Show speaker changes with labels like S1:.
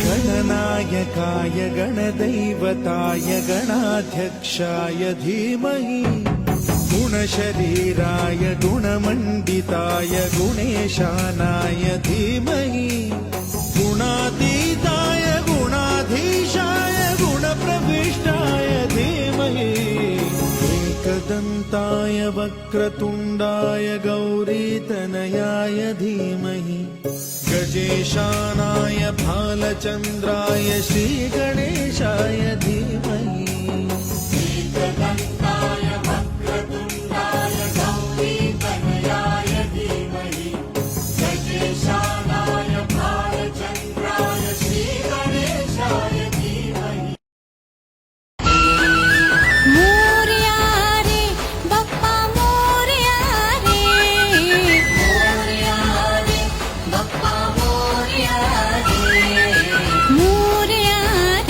S1: गणनायकाय गणदैवताय गणाध्यक्षाय धीमहि गुणशरीराय गुणमण्डिताय गुणेशानाय धीमहि गुणातीताय गुणाधीशाय गुणप्रविष्टाय धीमहि एकदन्ताय वक्रतुण्डाय गौरीतनयाय धीमहि गजेशानाय भालचन्द्राय श्रीगणेशाय धीमहि
S2: एकदन्ताय